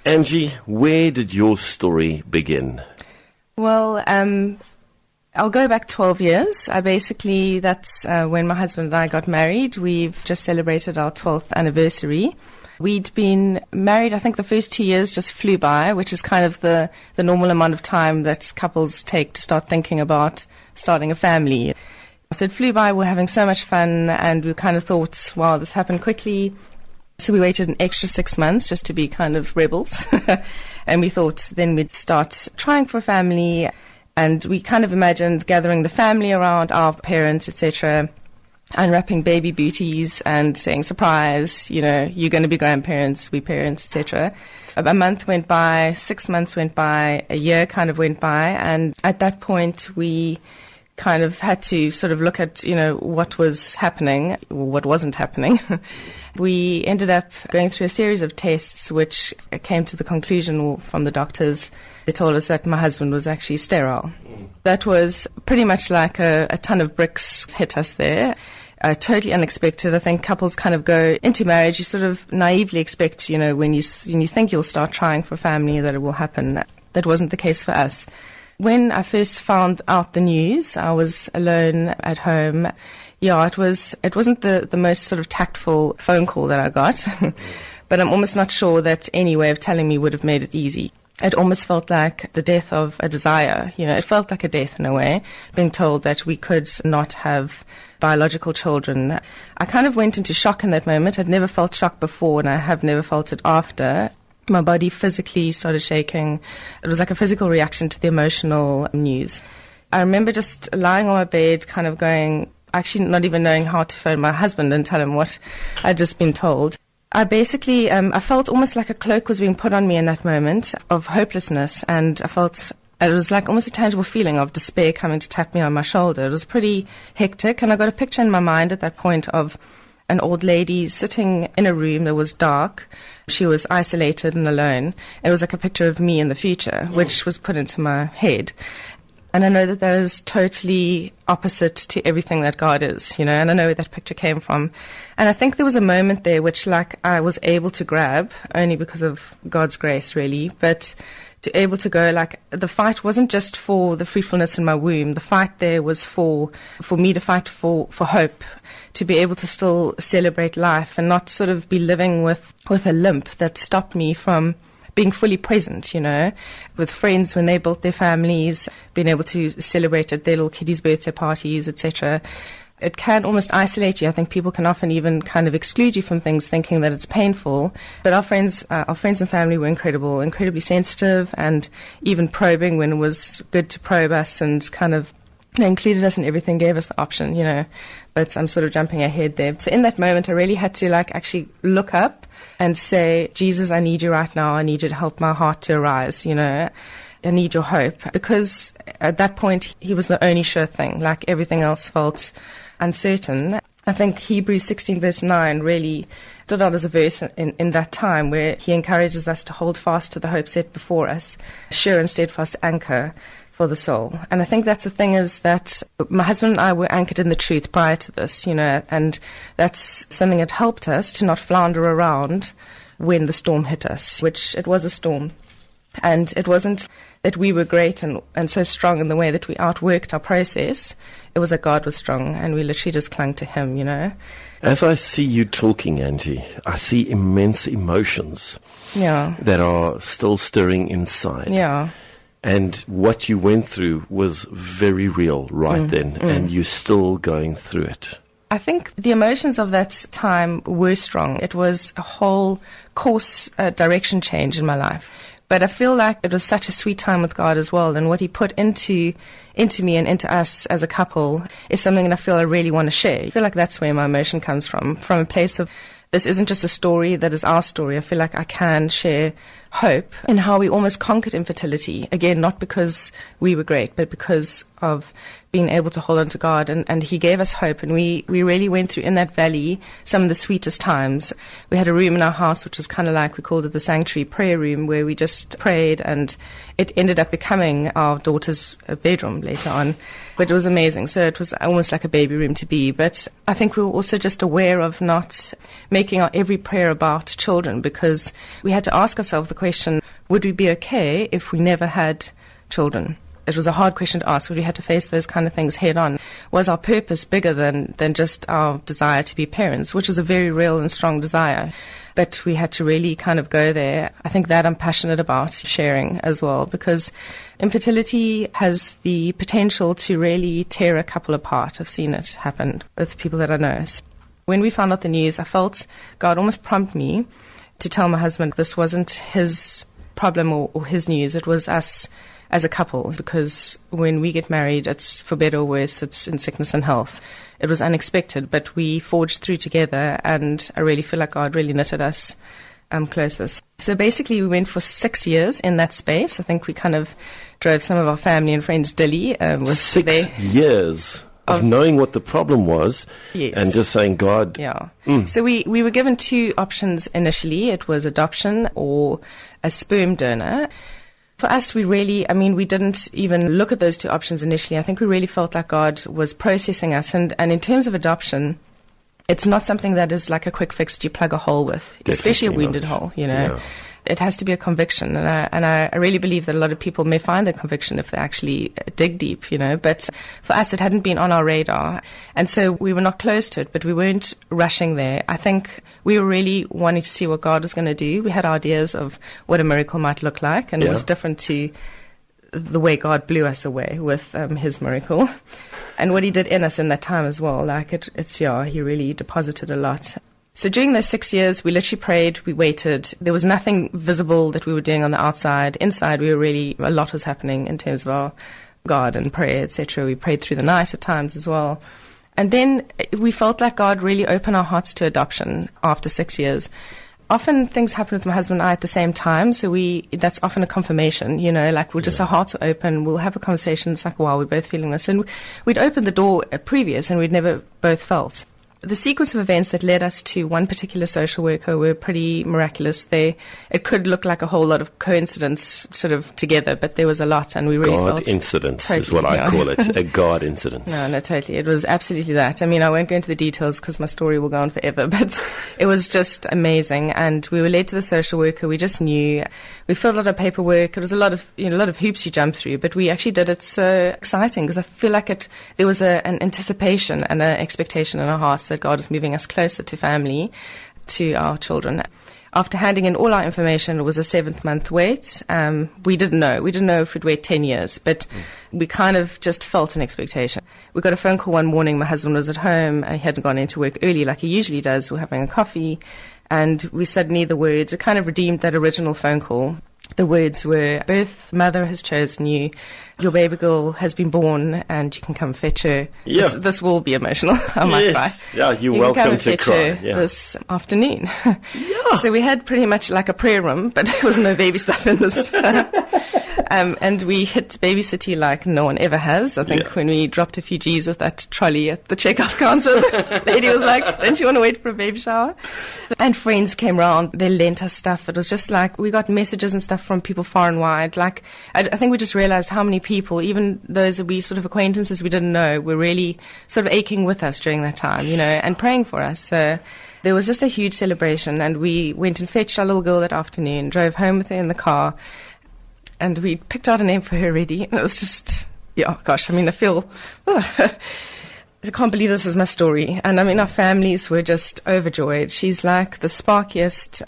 Angie, where did your story begin? Well, I'll go back 12 years. That's when my husband and I got married. We've just celebrated our 12th anniversary. We'd been married, I think the first 2 years just flew by, which is kind of the normal amount of time that couples take to start thinking about starting a family. So it flew by, we're having so much fun, and we kind of thought, wow, this happened quickly. So we waited an extra 6 months just to be kind of rebels. And we thought then we'd start trying for a family. And we kind of imagined gathering the family around our parents, etc., unwrapping baby booties and saying, surprise, you're going to be grandparents, we parents, etc. A month went by, 6 months went by, a year kind of went by. And at that point, we kind of had to sort of look at, what was happening, or what wasn't happening. We ended up going through a series of tests which came to the conclusion from the doctors. They told us that my husband was actually sterile. That was pretty much like a ton of bricks hit us there. Totally unexpected. I think couples kind of go into marriage, you sort of naively expect, when you think you'll start trying for a family, that it will happen. That wasn't the case for us. When I first found out the news, I was alone at home. Yeah, it wasn't the most sort of tactful phone call that I got, but I'm almost not sure that any way of telling me would have made it easy. It almost felt like the death of a desire. It felt like a death in a way, being told that we could not have biological children. I kind of went into shock in that moment. I'd never felt shock before, and I have never felt it after. My body physically started shaking. It was like a physical reaction to the emotional news. I remember just lying on my bed, kind of going, actually not even knowing how to phone my husband and tell him what I'd just been told. I basically, I felt almost like a cloak was being put on me in that moment of hopelessness, and I felt it was like almost a tangible feeling of despair coming to tap me on my shoulder. It was pretty hectic, and I got a picture in my mind at that point of an old lady sitting in a room that was dark. She was isolated and alone. It was like a picture of me in the future, which was put into my head. And I know that is totally opposite to everything that God is, and I know where that picture came from. And I think there was a moment there which, I was able to grab, only because of God's grace, really, but to able to go, the fight wasn't just for the fruitfulness in my womb. The fight there was for me to fight for hope, to be able to still celebrate life and not sort of be living with a limp that stopped me from being fully present, with friends when they built their families, being able to celebrate at their little kiddies' birthday parties, etc. It can almost isolate you. I think people can often even kind of exclude you from things, thinking that it's painful. But our friends and family were incredibly sensitive, and even probing when it was good to probe us, and kind of they included us in everything, gave us the option, But I'm sort of jumping ahead there. So in that moment, I really had to actually look up and say, Jesus, I need you right now. I need you to help my heart to arise, I need your hope. Because at that point, he was the only sure thing. Everything else felt uncertain. I think Hebrews 16 verse 9 really stood out as a verse in that time, where he encourages us to hold fast to the hope set before us, sure and steadfast anchor for the soul. And I think that's the thing, is that my husband and I were anchored in the truth prior to this, and that's something that helped us to not flounder around when the storm hit us, which it was a storm. And it wasn't that we were great and so strong in the way that we outworked our process. It was that God was strong, and we literally just clung to him, As I see you talking, Angie, I see immense emotions that are still stirring inside. Yeah. And what you went through was very real then, and you're still going through it. I think the emotions of that time were strong. It was a whole course direction change in my life. But I feel like it was such a sweet time with God as well, and what he put into me and into us as a couple is something that I feel I really want to share. I feel like that's where my emotion comes from a place of, this isn't just a story that is our story. I feel like I can share hope in how we almost conquered infertility. Again, not because we were great, but because of being able to hold on to God. And he gave us hope. And we really went through, in that valley, some of the sweetest times. We had a room in our house, which was kind of like, we called it the sanctuary prayer room, where we just prayed. And it ended up becoming our daughter's bedroom later on. But it was amazing. So it was almost like a baby room to be. But I think we were also just aware of not making our every prayer about children, because we had to ask ourselves the question, would we be okay if we never had children? It was a hard question to ask. We had to face those kind of things head on. Was our purpose bigger than just our desire to be parents, which was a very real and strong desire? But we had to really kind of go there. I think that I'm passionate about sharing as well, because infertility has the potential to really tear a couple apart. I've seen it happen with people that I know. So when we found out the news, I felt God almost prompted me to tell my husband this wasn't his problem or his news. It was us as a couple, because when we get married, it's for better or worse, it's in sickness and health. It was unexpected, but we forged through together, and I really feel like God really knitted us closest. So basically we went for 6 years in that space. I think we kind of drove some of our family and friends dilly. With 6 years of knowing what the problem was, yes, and just saying, God. Yeah. So we were given 2 options initially. It was adoption or a sperm donor. For us, we didn't even look at those 2 options initially. I think we really felt like God was processing us. And in terms of adoption, it's not something that is like a quick fix that you plug a hole with, definitely, especially a wounded hole, you know. Yeah. It has to be a conviction. And I really believe that a lot of people may find the conviction if they actually dig deep, you know. But for us, it hadn't been on our radar. And so we were not close to it, but we weren't rushing there. I think we were really wanting to see what God was going to do. We had ideas of what a miracle might look like, and it was different to the way God blew us away with his miracle and what he did in us in that time as well. Like he really deposited a lot. So during those 6 years, we literally prayed, we waited. There was nothing visible that we were doing on the outside. Inside, a lot was happening in terms of our God and prayer, etc. We prayed through the night at times as well. And then we felt like God really opened our hearts to adoption after 6 years. Often things happen with my husband and I at the same time, so that's often a confirmation, you know, like our hearts are open, we'll have a conversation, it's like, wow, we're both feeling this. And we'd opened the door previous and we'd never both felt. The sequence of events that led us to one particular social worker were pretty miraculous. It could look like a whole lot of coincidence sort of together, but there was a lot, and we really felt... God incident is what I call it, a God incident. No, totally. It was absolutely that. I mean, I won't go into the details because my story will go on forever, but it was just amazing. And we were led to the social worker. We just knew. We filled out our paperwork. It was a lot of hoops you jump through, but we actually did it so exciting because I feel like there was an anticipation and an expectation in our hearts that God is moving us closer to family, to our children. After handing in all our information, it was a 7th-month wait. We didn't know. We didn't know if we'd wait 10 years, but we kind of just felt an expectation. We got a phone call one morning. My husband was at home. He hadn't gone into work early like he usually does. We were having a coffee, and we suddenly the words, it kind of redeemed that original phone call. The words were, birth mother has chosen you, your baby girl has been born, and you can come fetch her. Yeah. This will be emotional. I might cry. Yeah, you're welcome to cry. This afternoon. Yeah. So we had pretty much like a prayer room, but there was no baby stuff in this. And we hit Baby City like no one ever has. I think when we dropped a few G's with that trolley at the checkout counter, the lady was like, don't you want to wait for a baby shower? And friends came round. They lent us stuff. It was just like, we got messages and stuff from people far and wide. Like, I think we just realized how many people, even those that we sort of acquaintances we didn't know, were really sort of aching with us during that time, you know, and praying for us. So there was just a huge celebration, and we went and fetched our little girl that afternoon, drove home with her in the car, and we picked out a name for her already. And it was just, I mean, I feel, I can't believe this is my story. And I mean, our families were just overjoyed. She's like the sparkiest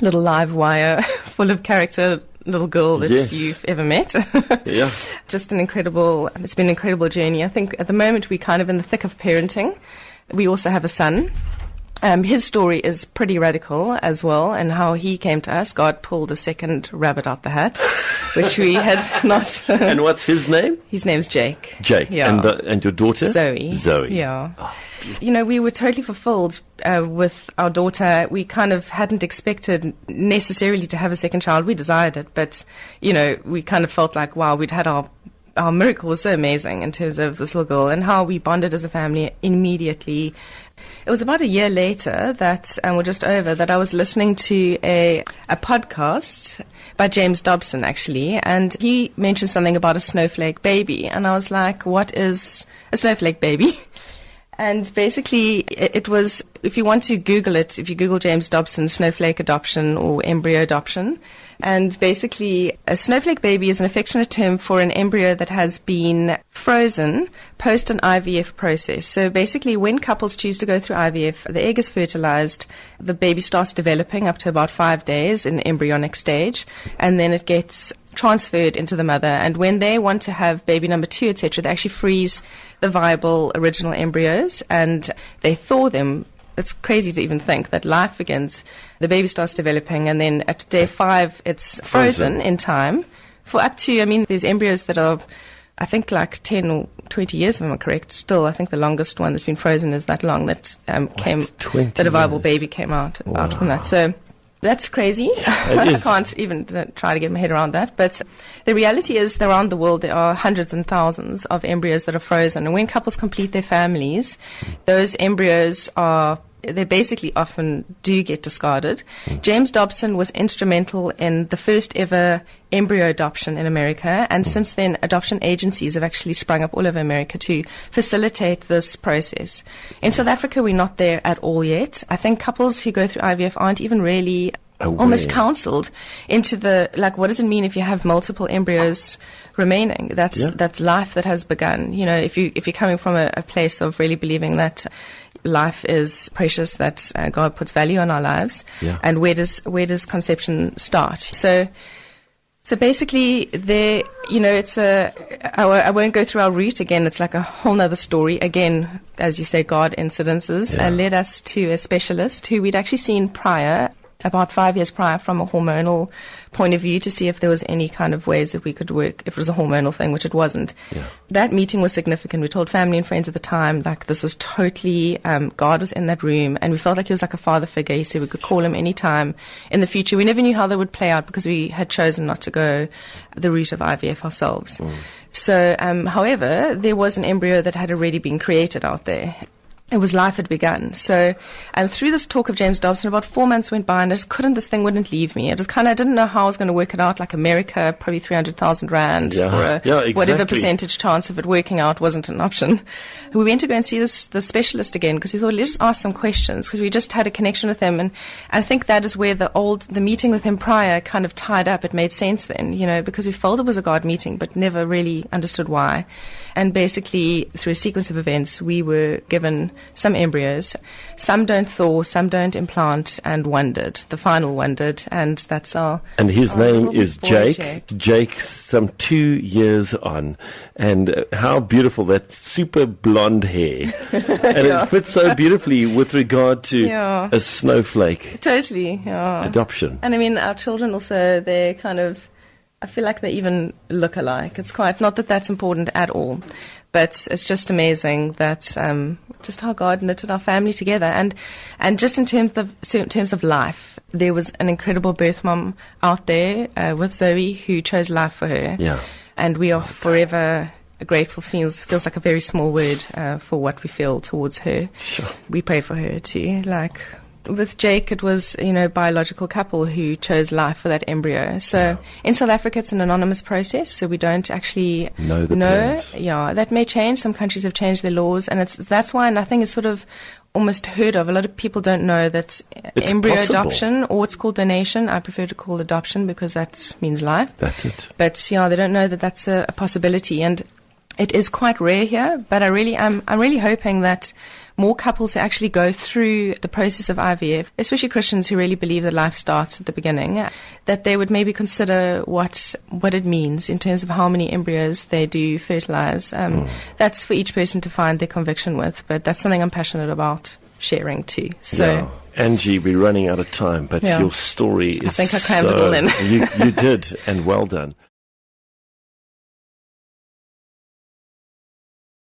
little live wire, full of character little girl that you've ever met. Yeah. Just it's been an incredible journey. I think at the moment we're kind of in the thick of parenting. We also have a son. His story is pretty radical as well, and how he came to us. God pulled a second rabbit out the hat, which we had not. And what's his name? His name's Jake. Jake. Yeah. And your daughter? Zoe. Yeah. Oh, you know, we were totally fulfilled with our daughter. We kind of hadn't expected necessarily to have a second child. We desired it, but, you know, we kind of felt like, wow, we'd had our miracle was so amazing in terms of this little girl and how we bonded as a family immediately. It was about a year later that, and we're just over, that I was listening to a podcast by James Dobson, actually, and he mentioned something about a snowflake baby, and I was like, what is a snowflake baby? And basically, it was, if you want to Google it, if you Google James Dobson snowflake adoption or embryo adoption, and basically a snowflake baby is an affectionate term for an embryo that has been frozen post an IVF process. So basically, when couples choose to go through IVF, the egg is fertilized, the baby starts developing up to about 5 days in the embryonic stage, and then it gets transferred into the mother, and when they want to have baby number 2, etc., they actually freeze the viable original embryos and they thaw them. It's crazy to even think that life begins, the baby starts developing, and then at day 5 it's frozen in time for up to, I mean, there's embryos that are, I think, like 10 or 20 years, if I'm correct. Still, I think the longest one that's been frozen is that long, that that a viable baby came out from that. So that's crazy. I can't even try to get my head around that. But the reality is, around the world, there are hundreds and thousands of embryos that are frozen. And when couples complete their families, those embryos they basically often do get discarded. James Dobson was instrumental in the first ever embryo adoption in America, and since then adoption agencies have actually sprung up all over America to facilitate this process. In South Africa, we're not there at all yet. I think couples who go through IVF aren't even really almost counseled into what does it mean if you have multiple embryos remaining? That's life that has begun. You know, if you're coming from a place of really believing that life is precious, that God puts value on our lives, and where does conception start? So basically, there, you know, I won't go through our route again. It's like a whole nother story. Again, as you say, God incidences led us to a specialist who we'd actually seen about 5 years prior, from a hormonal point of view, to see if there was any kind of ways that we could work, if it was a hormonal thing, which it wasn't. That meeting was significant. We told family and friends at the time, like, this was totally, God was in that room, and we felt like he was like a father figure. He said we could call him any time in the future. We never knew how that would play out because we had chosen not to go the route of IVF ourselves. So, however, there was an embryo that had already been created out there. It was life had begun. So through this talk of James Dobson, about 4 months went by, and this thing wouldn't leave me. I didn't know how I was going to work it out, like America, probably 300,000 Rand for exactly. Whatever percentage chance of it working out wasn't an option. We went to go and see the specialist again because we thought, let's just ask some questions, because we just had a connection with him. And I think that is where the meeting with him prior kind of tied up. It made sense then, you know, because we felt it was a God meeting, but never really understood why. And basically, through a sequence of events, we were given some embryos. Some don't thaw, some don't implant, and one did. The final one did, and that's our... And his name is Jake. Jake, some 2 years on. And how beautiful, that super blonde hair. And it fits so beautifully with regard to a snowflake. Totally, adoption. And I mean, our children also, they're kind of... I feel like they even look alike. It's quite, not that that's important at all, but it's just amazing that just how God knitted our family together. And just in terms of life, there was an incredible birth mom out there with Zoe who chose life for her. Yeah. And we are forever grateful. Feels like a very small word for what we feel towards her. Sure. We pray for her too. Like, with Jake, it was, you know, a biological couple who chose life for that embryo. So in South Africa, it's an anonymous process, so we don't actually know. Yeah, that may change. Some countries have changed their laws, and that's why nothing is sort of almost heard of. A lot of people don't know that it's embryo possible. Adoption, or it's called donation. I prefer to call adoption because that means life. That's it. But they don't know that that's a possibility, and it is quite rare here. But I'm really hoping that more couples who actually go through the process of IVF, especially Christians who really believe that life starts at the beginning, that they would maybe consider what it means in terms of how many embryos they do fertilize. That's for each person to find their conviction with, but that's something I'm passionate about sharing too. So, Angie, we're running out of time, but your story is I think I crammed it all in. You did, and well done.